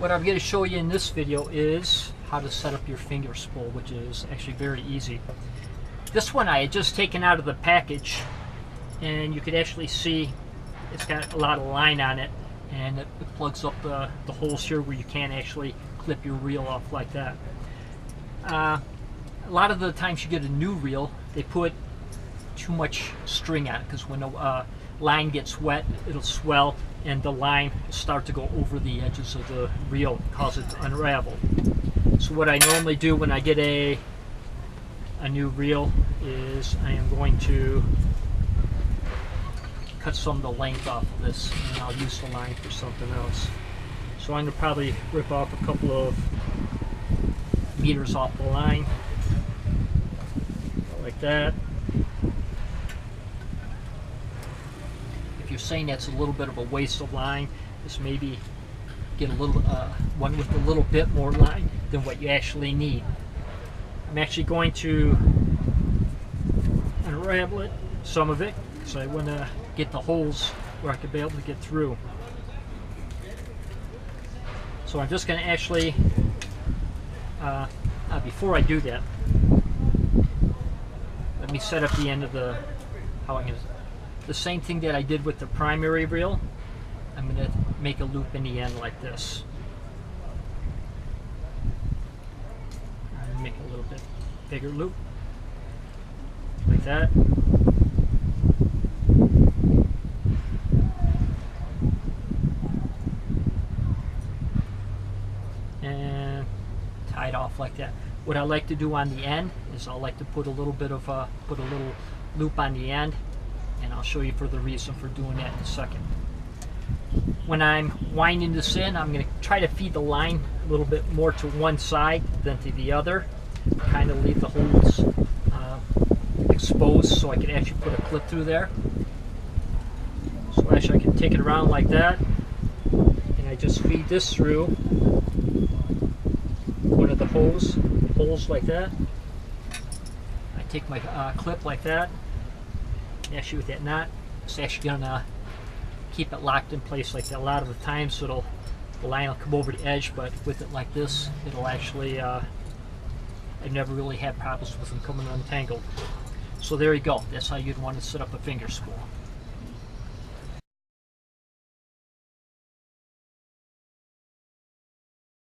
What I'm going to show you in this video is how to set up your finger spool, which is actually very easy. This one I had just taken out of the package, and you could actually see it's got a lot of line on it, and it plugs up the holes here where you can't actually clip your reel off like that. A lot of the times you get a new reel, they put too much string on it, because when the line gets wet, it'll swell and the line will start to go over the edges of the reel, cause it to unravel. So what I normally do when I get a new reel is I am going to cut some of the length off of this, and I'll use the line for something else. So I'm going to probably rip off a couple of meters off the line, like that. If you're saying that's a little bit of a waste of line, just maybe get a little one with a little bit more line than what you actually need. I'm actually going to unravel it, some of it, because I want to get the holes where I could be able to get through. So I'm just going to actually, before I do that, let me set up the end of the, the same thing that I did with the primary reel. I'm going to make a loop in the end like this. Make a little bit bigger loop, like that. And tie it off like that. What I like to do on the end is I like to put a little bit of put a little loop on the end, and I'll show you for the reason for doing that in a second. When I'm winding this in, I'm going to try to feed the line a little bit more to one side than to the other, kind of leave the holes exposed so I can actually put a clip through there. So actually I can take it around like that, and I just feed this through one of the holes like that. I take my clip like that, actually with that knot, it's actually going to keep it locked in place like that. A lot of the times the line will come over the edge, but with it like this, it'll actually, I've never really had problems with them coming untangled. So there you go. That's how you'd want to set up a finger spool.